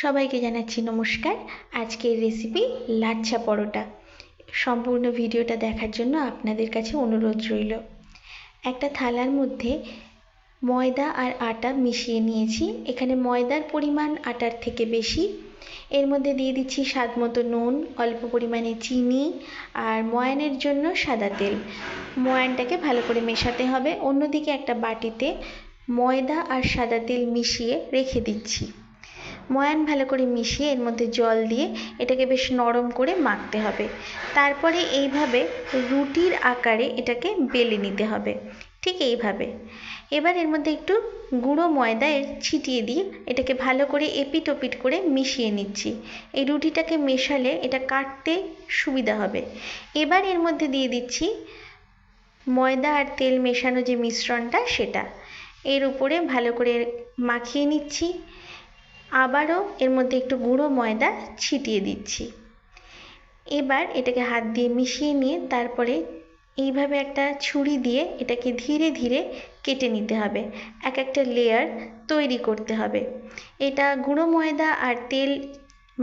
সবাইকে জানাচ্ছি নমস্কার। আজকের রেসিপি লাচ্ছা পরোটা। সম্পূর্ণ ভিডিওটা দেখার জন্য আপনাদের কাছে অনুরোধ রইল। একটা থালার মধ্যে ময়দা আর আটা মিশিয়ে নিয়েছি। এখানে ময়দার পরিমাণ আটার থেকে বেশি। এর মধ্যে দিয়ে দিচ্ছি স্বাদ মতো নুন, অল্প পরিমাণে চিনি আর ময়ানের জন্য সাদা তেল। ময়ানটাকে ভালো করে মেশাতে হবে। অন্যদিকে একটা বাটিতে ময়দা আর সাদা তেল মিশিয়ে রেখে দিচ্ছি। ময়ান ভালো করে মিশিয়ে এর মধ্যে জল দিয়ে এটাকে বেশ নরম করে মাখতে হবে। তারপরে এইভাবে রুটির আকারে এটাকে বেলে নিতে হবে, ঠিক এইভাবে। এবার এর মধ্যে একটু গুঁড়ো ময়দা ছিটিয়ে দিয়ে এটাকে ভালো করে এপিট ওপিট করে মিশিয়ে নিচ্ছি। এই রুটিটাকে মেশালে এটা কাটতে সুবিধা হবে। এবার এর মধ্যে দিয়ে দিচ্ছি ময়দা আর তেল মেশানো যে মিশ্রণটা, সেটা এর উপরে ভালো করে মাখিয়ে নিচ্ছি। আবারও এর মধ্যে একটু গুঁড়ো ময়দা ছিটিয়ে দিচ্ছি। এবার এটাকে হাত দিয়ে মিশিয়ে নিয়ে তারপরে এইভাবে একটা ছুরি দিয়ে এটাকে ধীরে ধীরে কেটে নিতে হবে। এক একটা লেয়ার তৈরি করতে হবে। এটা গুঁড়ো ময়দা আর তেল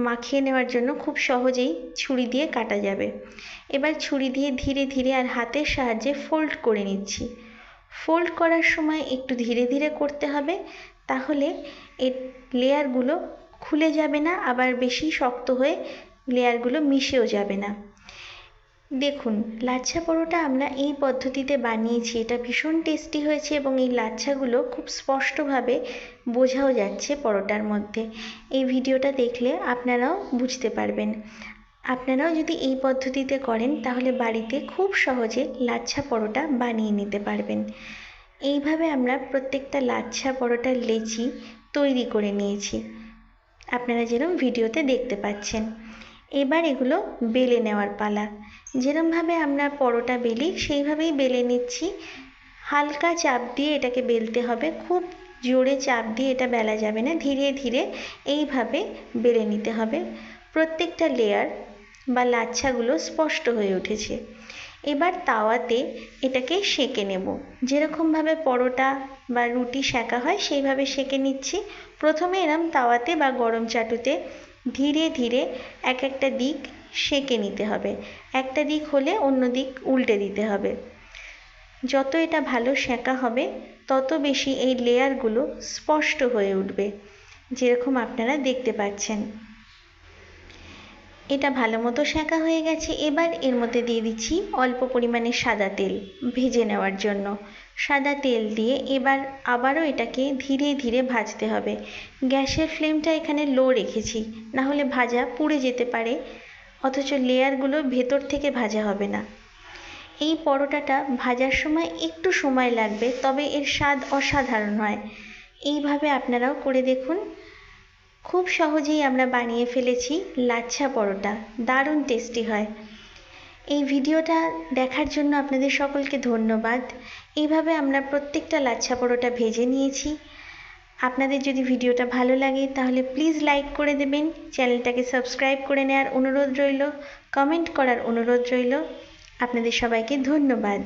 মাখিয়ে নেওয়ার জন্য খুব সহজেই ছুরি দিয়ে কাটা যাবে। এবার ছুরি দিয়ে ধীরে ধীরে আর হাতের সাহায্যে ফোল্ড করে নিচ্ছি। ফোল্ড করার সময় একটু ধীরে ধীরে করতে হবে, তাহলে এর লেয়ারগুলো খুলে যাবে না, আবার বেশি শক্ত হয়ে লেয়ারগুলো মিশেও যাবে না। দেখুন, লাচ্ছা পরোটা আমরা এই পদ্ধতিতে বানিয়েছি। এটা ভীষণ টেস্টি হয়েছে এবং এই লাচ্ছাগুলো খুব স্পষ্টভাবে বোঝাও যাচ্ছে পরোটার মধ্যে। এই ভিডিওটা দেখলে আপনারাও বুঝতে পারবেন। আপনারাও যদি এই পদ্ধতিতে করেন তাহলে বাড়িতে খুব সহজে লাচ্ছা পরোটা বানিয়ে নিতে পারবেন। এইভাবে আমরা প্রত্যেকটা লাচ্ছা পরোটার লেচি তৈরি করে নিয়েছি, আপনারা যেরকম ভিডিওতে দেখতে পাচ্ছেন। এবার এগুলো বেলে নেওয়ার পালা। যেরকমভাবে আমরা পরোটা বেলি সেইভাবেই বেলে নিচ্ছি। হালকা চাপ দিয়ে এটাকে বেলতে হবে, খুব জোরে চাপ দিয়ে এটা বেলা যাবে না। ধীরে ধীরে এইভাবে বেলে নিতে হবে। প্রত্যেকটা লেয়ার বা লাচ্ছাগুলো স্পষ্ট হয়ে উঠেছে। এবার তাওয়াতে এটাকে সেঁকে নেব। যেরকমভাবে পরোটা বা রুটি সেঁকা হয় সেইভাবে সেঁকে নিচ্ছি। প্রথমে এরম তাওয়াতে বা গরম চাটুতে ধীরে ধীরে এক একটা দিক সেঁকে নিতে হবে। একটা দিক হলে অন্য দিক উল্টে দিতে হবে। যত এটা ভালো সেঁকা হবে তত বেশি এই লেয়ারগুলো স্পষ্ট হয়ে উঠবে, যেরকম আপনারা দেখতে পাচ্ছেন। এটা ভালো মতো সেঁকা হয়ে গেছে। এবার এর মধ্যে দিয়ে দিচ্ছি অল্প পরিমাণে সাদা তেল ভেজে নেওয়ার জন্য। সাদা তেল দিয়ে এবার আবারও এটাকে ধীরে ধীরে ভাজতে হবে। গ্যাসের ফ্লেমটা এখানে লো রেখেছি, না হলে ভাজা পুড়ে যেতে পারে, অথচ লেয়ারগুলো ভেতর থেকে ভাজা হবে না। এই পরোটাটা ভাজার সময় একটু সময় লাগবে, তবে এর স্বাদ অসাধারণ হয়। এইভাবে আপনারাও করে দেখুন। খুব সহজেই আমরা বানিয়ে ফেলেছি লাচ্ছা পরোটা। দারুণ টেস্টি হয়। এই ভিডিওটা দেখার জন্য আপনাদের সকলকে ধন্যবাদ। এইভাবে আমরা প্রত্যেকটা লাচ্ছা পরোটা ভেজে নিয়েছি। আপনাদের যদি ভিডিওটা ভালো লাগে তাহলে প্লিজ লাইক করে দেবেন। চ্যানেলটাকে সাবস্ক্রাইব করে নেওয়ার অনুরোধ রইল। কমেন্ট করার অনুরোধ রইল। আপনাদের সবাইকে ধন্যবাদ।